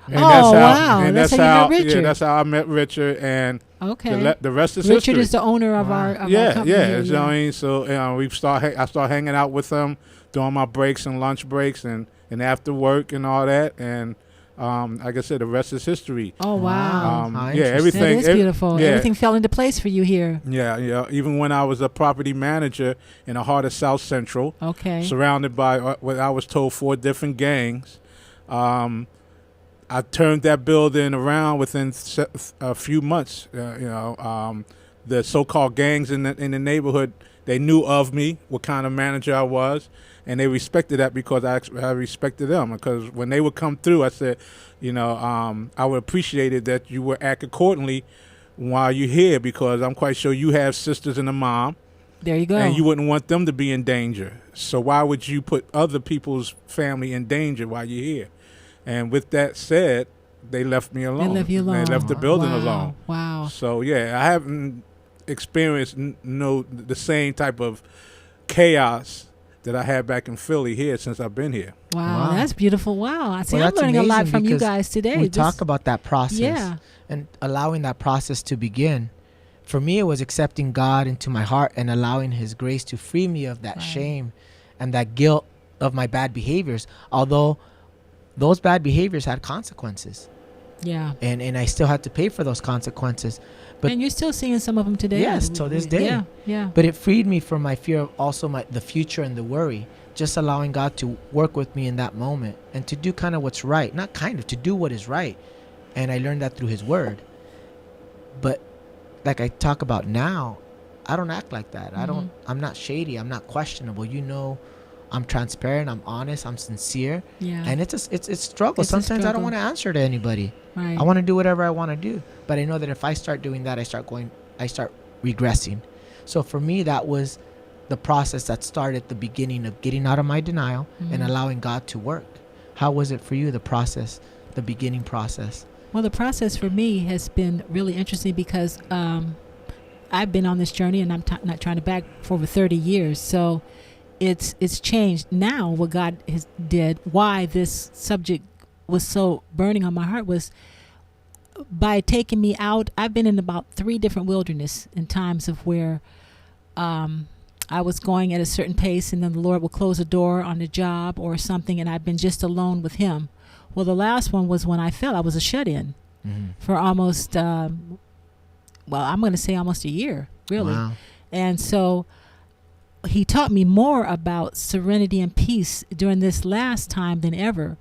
And wow. And That's how you met Richard. Yeah, that's how I met Richard. And okay. The rest is Richard history. is the owner of our company. Yeah. Here, You know what I mean? So I started hanging out with him during my breaks and lunch breaks and after work and all that. And like I said, the rest is history. Oh, wow. Everything. That is beautiful. Yeah. Everything fell into place for you here. Yeah. Even when I was a property manager in the heart of South Central, Okay. surrounded by what I was told 4 different gangs, I turned that building around within a few months. The so-called gangs in the neighborhood, they knew of me, what kind of manager I was, and they respected that because I respected them. Because when they would come through, I said, I would appreciate it that you would act accordingly while you're here, because I'm quite sure you have sisters and a mom. There you go. And you wouldn't want them to be in danger. So why would you put other people's family in danger while you're here? And with that said, they left me alone. They left you alone. They left the building Wow. alone. Wow. So, yeah, I haven't experienced the same type of chaos that I had back in Philly here since I've been here. Wow. That's beautiful. Wow. I see. Well, I'm that's learning a lot amazing from you because guys today. We talk about that process. Yeah. And allowing that process to begin. For me, it was accepting God into my heart and allowing His grace to free me of that shame and that guilt of my bad behaviors. Although those bad behaviors had consequences. Yeah. And I still had to pay for those consequences. But and you're still seeing some of them today. Yes, to this day. Yeah, yeah. But it freed me from my fear of also the future and the worry. Just allowing God to work with me in that moment and to do kind of what's right. Not kind of, to do what is right. And I learned that through His Word. But like I talk about now, I don't act like that. I'm not shady. I'm not questionable. I'm transparent. I'm honest. I'm sincere. Yeah. And it's a struggle. Sometimes I don't want to answer to anybody. Right. I want to do whatever I want to do. But I know that if I start doing that, I start regressing. So for me, that was the process that started at the beginning of getting out of my denial and allowing God to work. How was it for you, the process, the beginning process? Well, the process for me has been really interesting because I've been on this journey, and I'm not trying to back for over 30 years. So it's changed now. What God did, why this subject was so burning on my heart was by taking me out, I've been in about 3 different wilderness in times of where I was going at a certain pace, and then the Lord will close a door on a job or something, and I've been just alone with him. Well, the last one was when I fell. I was a shut-in for almost, I'm going to say almost a year, really. Wow. And so he taught me more about serenity and peace during this last time than ever.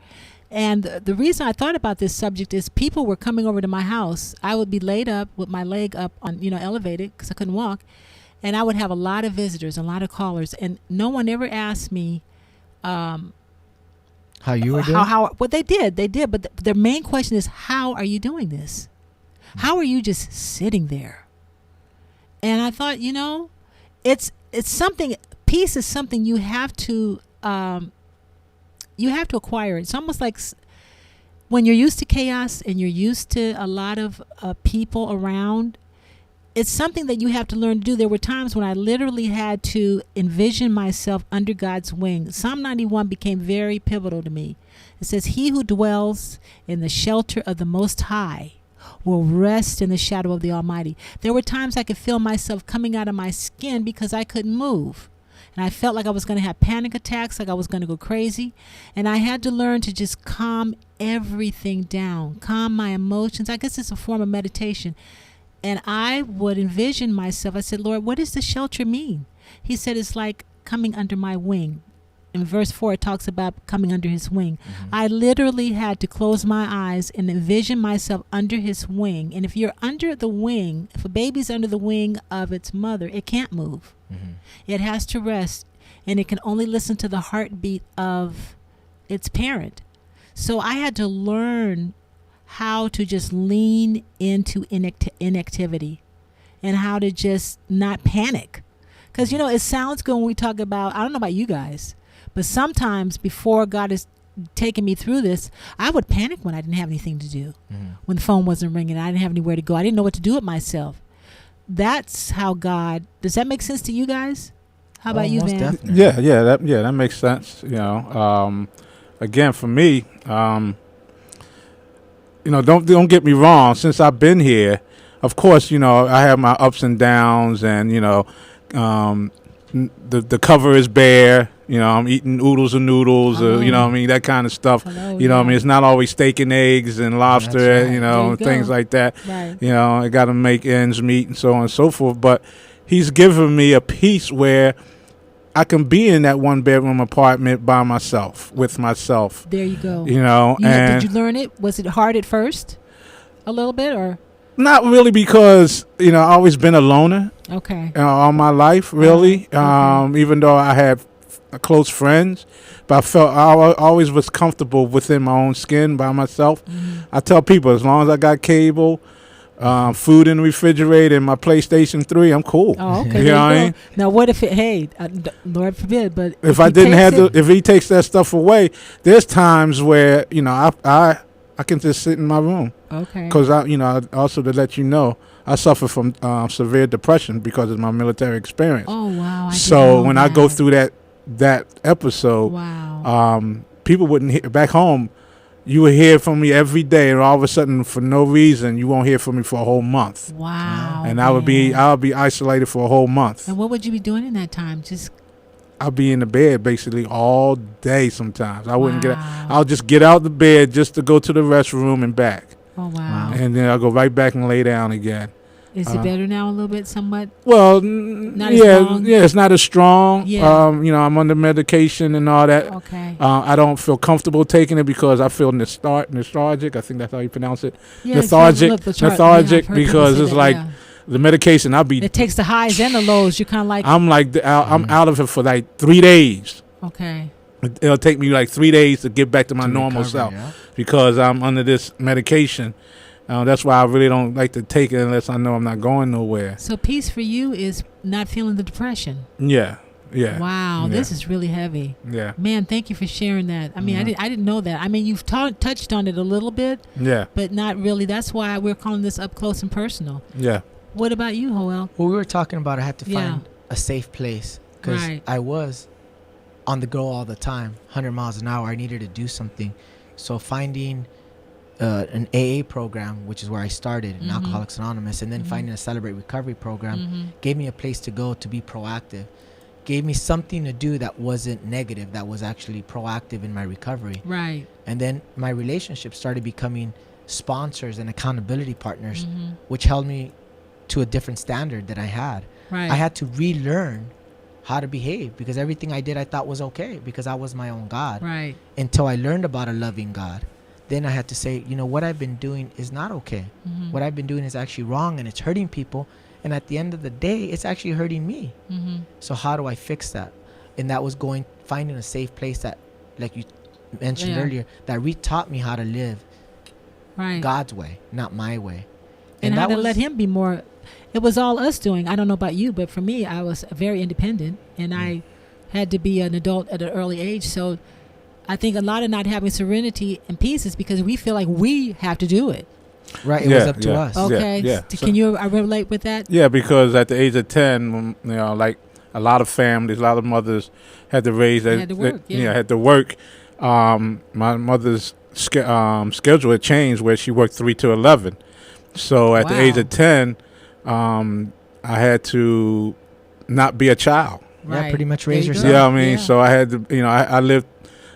And the reason I thought about this subject is people were coming over to my house. I would be laid up with my leg up on, elevated because I couldn't walk. And I would have a lot of visitors, a lot of callers. And no one ever asked me How you were doing? what they did. But their main question is, how are you doing this? How are you just sitting there? And I thought, it's something, peace is something you have to acquire. It's almost like when you're used to chaos and you're used to a lot of people around, it's something that you have to learn to do. There were times when I literally had to envision myself under God's wing. Psalm 91 became very pivotal to me. It says, he who dwells in the shelter of the Most High will rest in the shadow of the Almighty. There were times I could feel myself coming out of my skin because I couldn't move. And I felt like I was going to have panic attacks, like I was going to go crazy. And I had to learn to just calm everything down, calm my emotions. I guess it's a form of meditation. And I would envision myself. I said, Lord, what does the shelter mean? He said, it's like coming under my wing. In verse 4, it talks about coming under his wing. I literally had to close my eyes and envision myself under his wing. And if you're under the wing, if a baby's under the wing of its mother, it can't move. It has to rest, and it can only listen to the heartbeat of its parent. So I had to learn how to just lean into inactivity and how to just not panic. Because, it sounds good when we talk about, I don't know about you guys, but sometimes before God has taken me through this, I would panic when I didn't have anything to do, when the phone wasn't ringing, I didn't have anywhere to go. I didn't know what to do with myself. That's how God, does that make sense to you guys? How about you, Van? Definitely. That makes sense. Again, for me, don't get me wrong. Since I've been here, of course, I have my ups and downs, and the cover is bare. I'm eating oodles and noodles, that kind of stuff. It's not always steak and eggs and lobster, Right. things like that. Right. I got to make ends meet and so on and so forth. But he's given me a peace where I can be in that 1-bedroom apartment by myself, with myself. There you go. And did you learn it? Was it hard at first? A little bit, or? Not really, because, I've always been a loner. Okay. All my life, really. Okay. Even though I had close friends, but I felt I always was comfortable within my own skin by myself. I tell people, as long as I got cable, food in the refrigerator, and my PlayStation 3, I'm cool. Oh, okay. You know what I mean? Now, what if Lord forbid, but if I didn't have if he takes that stuff away, there's times where I can just sit in my room. Okay. Because also to let you know, I suffer from severe depression because of my military experience. Oh wow! So when I go through that episode, wow, people wouldn't hear back home. You would hear from me every day, and all of a sudden, for no reason, you won't hear from me for a whole month. Wow. And I'll be isolated for a whole month. And what would you be doing in that time? Just I'll be in the bed basically all day. Sometimes I wouldn't get. I'll just get out the bed just to go to the restroom and back. Oh wow. And then I'll go right back and lay down again. Is it better now a little bit, somewhat? Well, not as strong? Yeah, it's not as strong. Yeah. I'm under medication and all that. Okay. I don't feel comfortable taking it because I feel nostalgic. I think that's how you pronounce it. Yeah, lethargic yeah, because it's like the medication. It takes the highs and the lows. You're kind of like. I'm like I'm out of it for like 3 days. Okay. It'll take me like 3 days to get back to my normal recover, self because I'm under this medication. That's why I really don't like to take it unless I know I'm not going nowhere. So peace for you is not feeling the depression. Yeah. Wow, yeah. This is really heavy. Yeah. Man, thank you for sharing that. I mean, I didn't know that. I mean, you've touched on it a little bit. Yeah. But not really. That's why we're calling this up close and personal. Yeah. What about you, Joel? Well, we were talking about I had to find a safe place because I was on the go all the time, 100 miles an hour. I needed to do something. So finding an AA program, which is where I started, in Alcoholics Anonymous, and then finding a Celebrate Recovery program gave me a place to go to be proactive. Gave me something to do that wasn't negative, that was actually proactive in my recovery. Right. And then my relationships started becoming sponsors and accountability partners, which held me to a different standard that I had. Right. I had to relearn how to behave, because everything I did I thought was okay, because I was my own God. Right. Until I learned about a loving God. Then I had to say, you know, what I've been doing is not okay. What I've been doing is actually wrong, and it's hurting people. And at the end of the day, it's actually hurting me. So how do I fix that? And that was finding a safe place that, like you mentioned earlier, that taught me how to live God's way, not my way. And how to let him be more. It was all us doing. I don't know about you, but for me, I was very independent, and I had to be an adult at an early age. So I think a lot of not having serenity and peace is because we feel like we have to do it. Right, it was up to us. Okay, Yeah. Can you relate with that? Yeah, because at the age of 10, you know, like a lot of families, a lot of mothers had to raise that. Had to work, Had to work. My mother's schedule had changed where she worked 3 to 11. So at the age of 10, I had to not be a child. Right. Yeah, pretty much raise There you yourself. go. Yeah, I mean, Yeah. so I had to, you know, I lived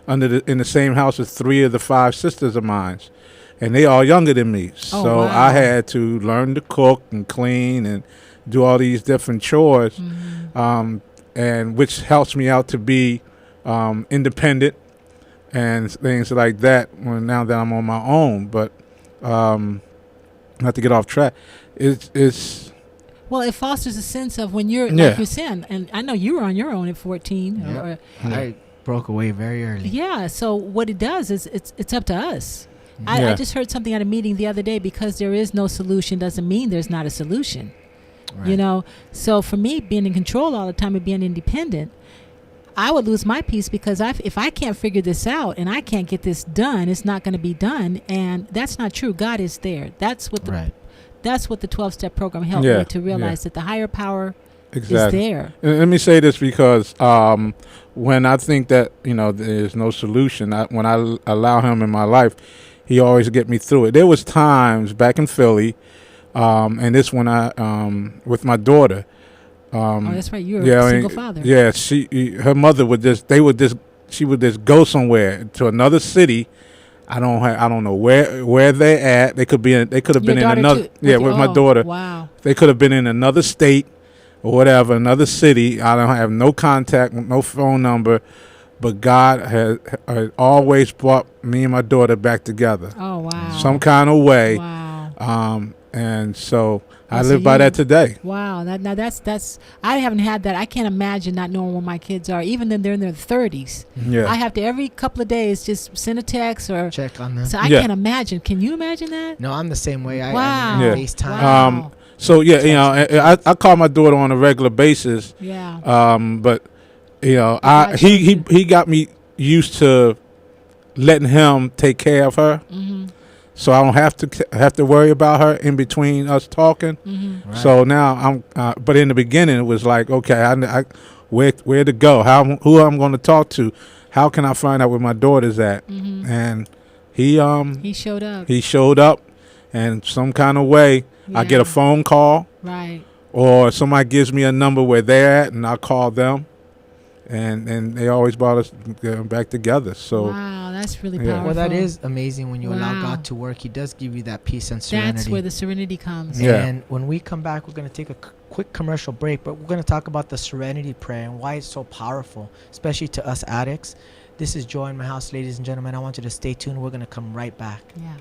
in the same house as 3 of the 5 sisters of mine, and they all younger than me. So wow. I had to learn to cook and clean and do all these different chores, and which helps me out to be independent and things like that. Now that I'm on my own, but not to get off track, it's Well, it fosters a sense of when you're like you're saying, and I know you were on your own at 14. Yeah. I broke away very early. Yeah. So what it does is it's up to us. I just heard something at a meeting the other day. Because there is no solution doesn't mean there's not a solution. Right. You know. So for me, being in control all the time and being independent, I would lose my peace, because if I can't figure this out and I can't get this done, it's not going to be done, and that's not true. God is there. That's what the 12-step program helped me to realize, that the higher power is there. And let me say this, because when I think that, you know, there's no solution, when I allow him in my life, he always get me through it. There was times back in Philly, and this when I with my daughter. That's right. You're a single father. Yeah, her mother she would just go somewhere to another city. I don't know where they at. They could have been in another. With my daughter. Wow. They could have been in another state or whatever, another city. I don't have no contact, no phone number, but God has always brought me and my daughter back together. Oh wow. Some kind of way. Wow. And so I live by that today. Wow. Now that's I haven't had that. I can't imagine not knowing where my kids are, even then they're in their 30s. Yeah. I have to every couple of days just send a text or check on them. So I can't imagine. Can you imagine that? No, I'm the same way. I FaceTime. Wow. So yeah, you know, I call my daughter on a regular basis. Yeah. But you know, he got me used to letting him take care of her. Mm-hmm. So I don't have to worry about her in between us talking. Mm-hmm. Right. So now I'm. But in the beginning, it was like, okay, where to go? Who I'm going to talk to? How can I find out where my daughter's at? Mm-hmm. And he showed up. He showed up, and some kind of way I get a phone call, right? Or somebody gives me a number where they're at, and I call them. And they always brought us back together. So wow, that's really powerful. Well, that is amazing. When you allow God to work, He does give you that peace and serenity. That's where the serenity comes. Yeah. And when we come back, we're going to take a quick commercial break, but we're going to talk about the serenity prayer and why it's so powerful, especially to us addicts. This is Joy in My House, ladies and gentlemen. I want you to stay tuned. We're going to come right back. Yeah.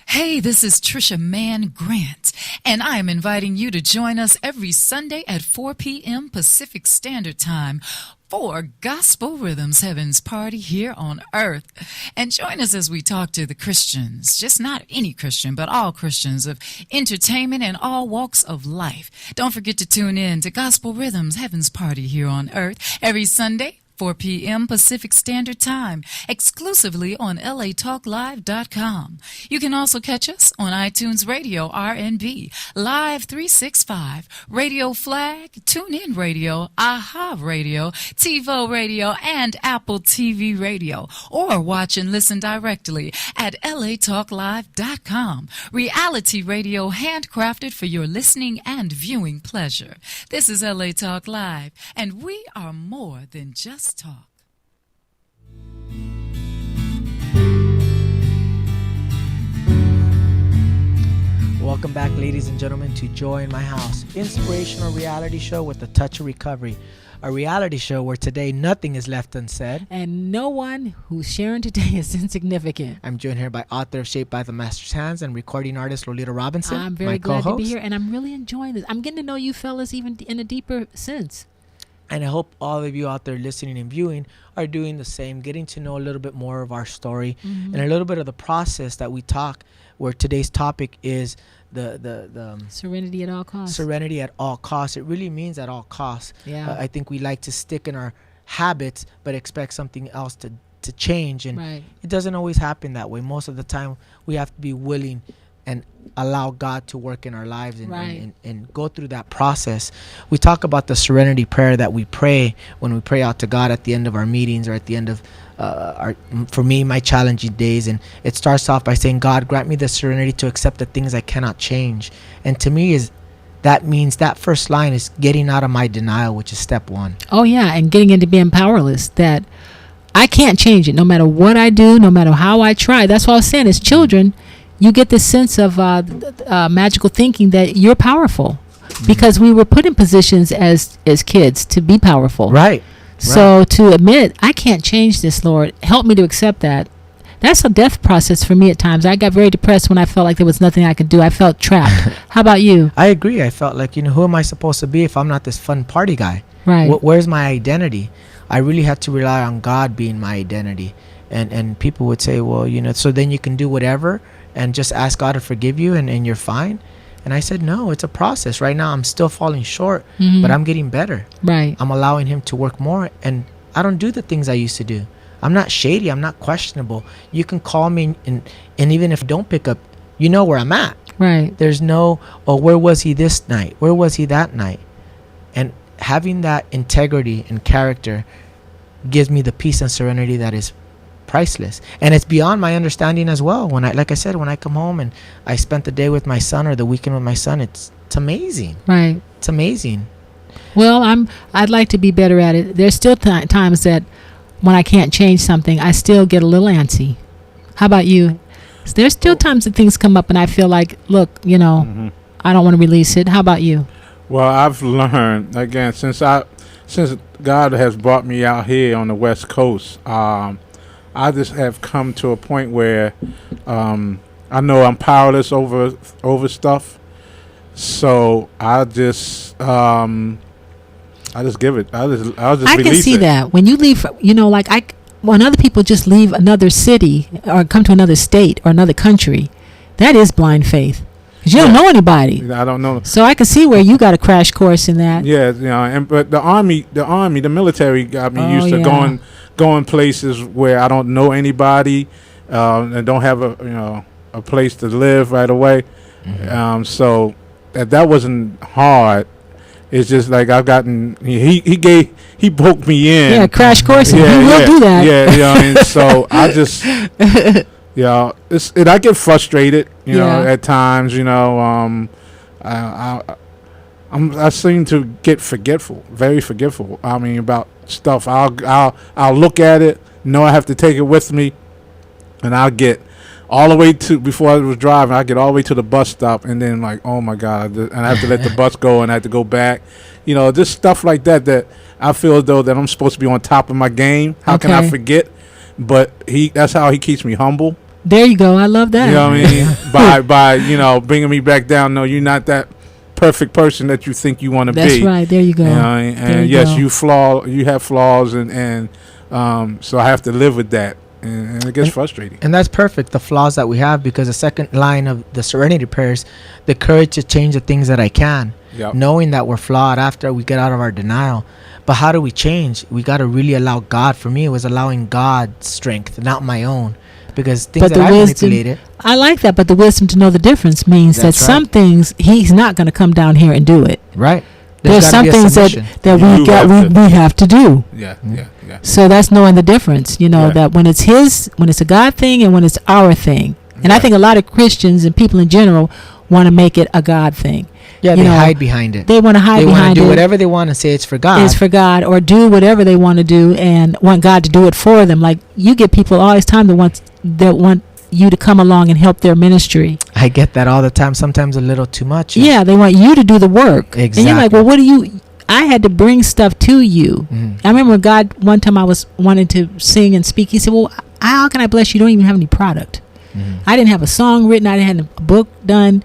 Hey, this is Trisha Mann Grant, and I am inviting you to join us every Sunday at 4 p.m. Pacific Standard Time for Gospel Rhythms Heaven's Party here on Earth. And join us as we talk to the Christians, just not any Christian, but all Christians of entertainment and all walks of life. Don't forget to tune in to Gospel Rhythms Heaven's Party here on Earth every Sunday, 4 p.m. Pacific Standard Time, exclusively on latalklive.com. You can also catch us on iTunes Radio RNB, Live 365, Radio Flag, TuneIn Radio, AHA Radio, TiVo Radio, and Apple TV Radio, or watch and listen directly at latalklive.com. Reality radio handcrafted for your listening and viewing pleasure. This is LA Talk Live, and we are more than just talk. Welcome back, ladies and gentlemen, to Joy in My House, inspirational reality show with a touch of recovery. A reality show where today nothing is left unsaid. And no one who's sharing today is insignificant. I'm joined here by author of Shaped by the Master's Hands and recording artist Lolita Robinson. I'm very my glad co-host. to be here, and I'm really enjoying this. I'm getting to know you fellas even in a deeper sense. And I hope all of you out there listening and viewing are doing the same, getting to know a little bit more of our story and a little bit of the process that we talk, where today's topic is the Serenity at all costs. Serenity at all costs. It really means at all costs. Yeah. I think we like to stick in our habits but expect something else to change, and it doesn't always happen that way. Most of the time we have to be willing and allow God to work in our lives and go through that process. We talk about the serenity prayer that we pray when we pray out to God at the end of our meetings or at the end of for me, my challenging days. And it starts off by saying, God, grant me the serenity to accept the things I cannot change. And to me, that means that first line is getting out of my denial, which is step one. Oh, yeah, and getting into being powerless, that I can't change it no matter what I do, no matter how I try. That's what I was saying. As children, you get this sense of magical thinking that you're powerful because we were put in positions as kids to be powerful. Right. So to admit, I can't change this, Lord, help me to accept that. That's a death process for me at times. I got very depressed when I felt like there was nothing I could do. I felt trapped. How about you? I agree. I felt like, who am I supposed to be if I'm not this fun party guy? Right. Where's my identity? I really had to rely on God being my identity. And people would say, well, so then you can do whatever and just ask God to forgive you and you're fine. And I said, no, it's a process. Right now, I'm still falling short, but I'm getting better. Right. I'm allowing him to work more, and I don't do the things I used to do. I'm not shady. I'm not questionable. You can call me, and even if I don't pick up, you know where I'm at. Right. There's no, where was he this night? Where was he that night? And having that integrity and character gives me the peace and serenity that is priceless, and it's beyond my understanding as well. Like I said, when I come home and I spent the day with my son or the weekend with my son, it's amazing. Right. It's amazing. Well, I'd like to be better at it. There's still times that when I can't change something, I still get a little antsy. How about you? There's still times that things come up and I feel like, look, I don't want to release it. How about you? Well, I've learned, again, since God has brought me out here on the West Coast, I just have come to a point where I know I'm powerless over stuff, so I just give it. I'll just I release can see it. that when you leave, when other people just leave another city or come to another state or another country, that is blind faith. 'Cause you don't know anybody. I don't know. So I can see where you got a crash course in that. Yeah, but the military got me used to going places where I don't know anybody and don't have a place to live right away. So that wasn't hard. It's just like I've gotten he broke me in. Yeah, crash course. You will do that. Yeah, so I just I get frustrated, at times. I seem to get forgetful, very forgetful. I mean, about stuff. I'll look at it, know I have to take it with me, and I'll get all the way to, before I was driving, I get all the way to the bus stop, and then like, oh my God, and I have to let the bus go, and I have to go back. Just stuff like that I feel as though that I'm supposed to be on top of my game. How can I forget? But that's how he keeps me humble. There you go. I love that. You know what I mean? by bringing me back down. No, you're not that perfect person that you think you want to be. That's right. There you go. And yes, you have flaws, and so I have to live with that. and it gets frustrating. And that's perfect, the flaws that we have, because the second line of the serenity prayers, the courage to change the things that I can, knowing that we're flawed after we get out of our denial. But how do we change? We got to really allow God. For me, it was allowing God's strength, not my own, because things that I manipulated. I like that, but the wisdom to know the difference means that some things he's not going to come down here and do it. Right. There's some things that we have to do. Yeah. So that's knowing the difference, that when it's a God thing and when it's our thing. And I think a lot of Christians and people in general want to make it a God thing. Yeah, they hide behind it. They want to hide behind it. They want to do whatever they want and say it's for God. It's for God, or do whatever they want to do and want God to do it for them. Like, you get people all this time that want you to come along and help their ministry. I get that all the time, sometimes a little too much. Yeah, they want you to do the work. Exactly. And you're like, well, I had to bring stuff to you. I remember God, one time I was wanting to sing and speak. He said, well, how can I bless you? You don't even have any product. I didn't have a song written. I didn't have a book done.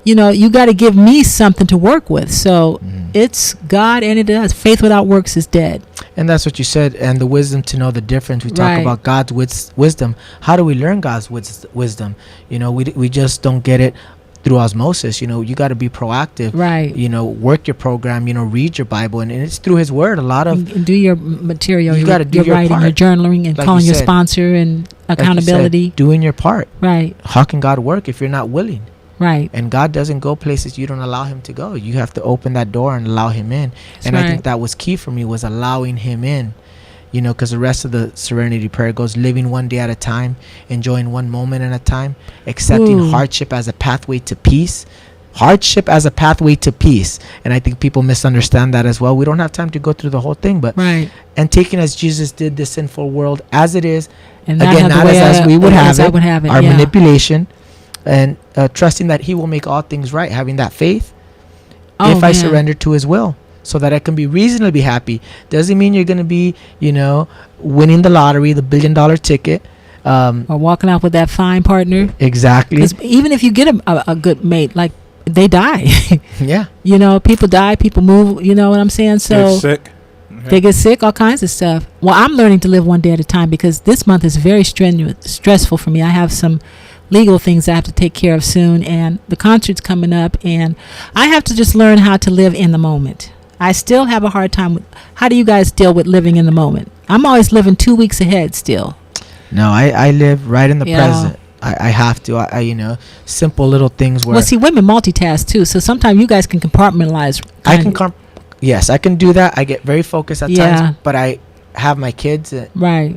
You got to give me something to work with. So it's God, and it does. Faith without works is dead. And that's what you said. And the wisdom to know the difference. We talk about God's wisdom. How do we learn God's wisdom? We just don't get it through osmosis. You got to be proactive. Right. Work your program. Read your Bible, and it's through His Word. A lot of and do your material. You got to do your writing, part. your journaling, and like calling your sponsor, and accountability. Like you said, doing your part. Right. How can God work if you're not willing? Right. And God doesn't go places you don't allow Him to go. You have to open that door and allow Him in. That's and I think that was key for me, was allowing Him in. Because the rest of the serenity prayer goes living one day at a time, enjoying one moment at a time, accepting hardship as a pathway to peace. Hardship as a pathway to peace. And I think people misunderstand that as well. We don't have time to go through the whole thing, but and taking as Jesus did the sinful world as it is, and again, not as we would have it, our manipulation. And trusting that He will make all things right, having that faith I surrender to His will, so that I can be reasonably happy. Doesn't mean you're going to be, winning the lottery, the $1 billion ticket. Or walking out with that fine partner. Exactly. Because even if you get a good mate, like, they die. Yeah. People die, people move, you know what I'm saying? So get sick. They get sick, all kinds of stuff. Well, I'm learning to live one day at a time, because this month is very stressful for me. I have some legal things I have to take care of soon, and the concert's coming up, and I have to just learn how to live in the moment. I still have a hard time with, how do you guys deal with living in the moment? I'm always living 2 weeks ahead still. No, I live right in the present. I have to. I simple little things where. Well, see, women multitask too, so sometimes you guys can compartmentalize. Yes, I can do that. I get very focused at times, but I have my kids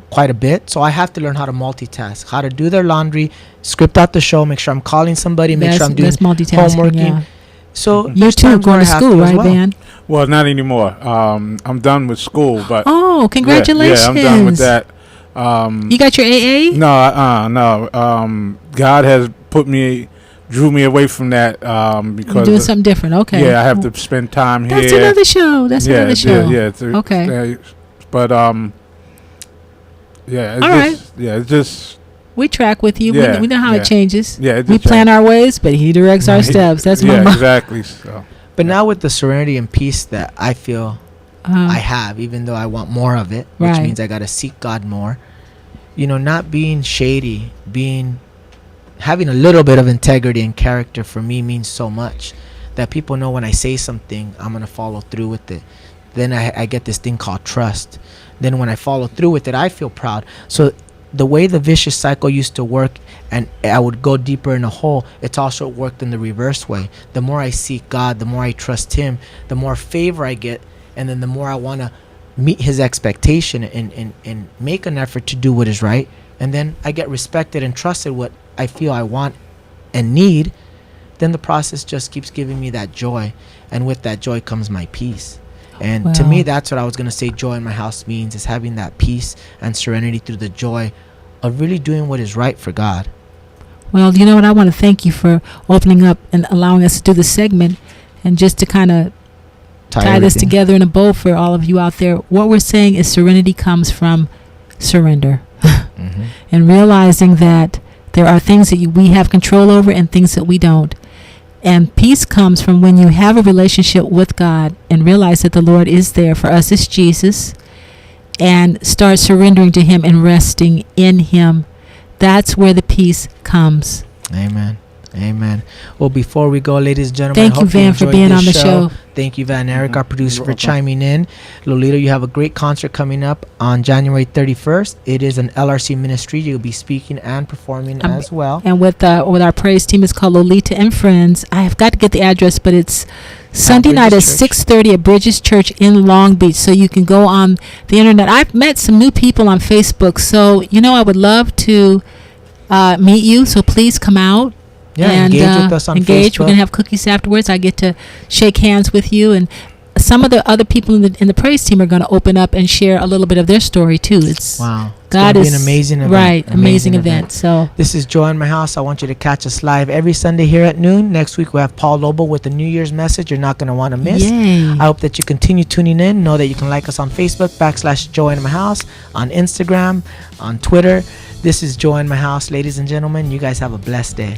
quite a bit, so I have to learn how to multitask, how to do their laundry, script out the show, make sure I'm calling somebody, make sure I'm doing homework. So you too going to school, right, Dan? Well, not anymore. I'm done with school, but congratulations! Yeah, I'm done with that. You got your AA? No. God has drew me away from that because you're doing something different. Okay. Yeah, I have to spend time here. That's another show. Another show. Yeah. Okay. But it's just. We track with you. Yeah, we know how it changes. Yeah, we plan our ways, but He directs our steps. That's exactly. So. But now with the serenity and peace that I feel I have, even though I want more of it, which means I got to seek God more. Not being shady, having a little bit of integrity and character for me means so much, that people know when I say something, I'm going to follow through with it. Then I get this thing called trust. Then when I follow through with it, I feel proud. So the way the vicious cycle used to work, and I would go deeper in a hole, it's also worked in the reverse way. The more I seek God, the more I trust Him, the more favor I get, and then the more I want to meet His expectation and make an effort to do what is right. And then I get respected and trusted what I feel I want and need. Then the process just keeps giving me that joy. And with that joy comes my peace. And to me, that's what I was going to say joy in my house means, is having that peace and serenity through the joy of really doing what is right for God. Well, you know what? I want to thank you for opening up and allowing us to do this segment, and just to kind of tie this together in a bow for all of you out there. What we're saying is serenity comes from surrender. And realizing that there are things that we have control over and things that we don't. And peace comes from when you have a relationship with God and realize that the Lord is there. For us, it's Jesus. and start surrendering to Him and resting in Him. That's where the peace comes. Amen. Amen. Well, before we go, ladies and gentlemen, Thank you, Van, for being on the show. Thank you, Van Eric, our producer, for chiming in. Lolita, you have a great concert coming up on January 31st. It is an LRC ministry. You'll be speaking and performing as well. And with our praise team, it's called Lolita and Friends. I have got to get the address, but it's Sunday night at 6:30 at Bridges Church in Long Beach. So you can go on the internet. I've met some new people on Facebook. So, I would love to meet you. So please come out. Yeah, and engage with us on Facebook. We're going to have cookies afterwards. I get to shake hands with you. And some of the other people in the praise team are going to open up and share a little bit of their story, too. Wow. God is an amazing event. Right, amazing event. So this is Joy in My House. I want you to catch us live every Sunday here at noon. Next week, we have Paul Lobo with the New Year's message you're not going to want to miss. Yay. I hope that you continue tuning in. Know that you can like us on Facebook, /Joy in My House, on Instagram, on Twitter. This is Joy in My House. Ladies and gentlemen, you guys have a blessed day.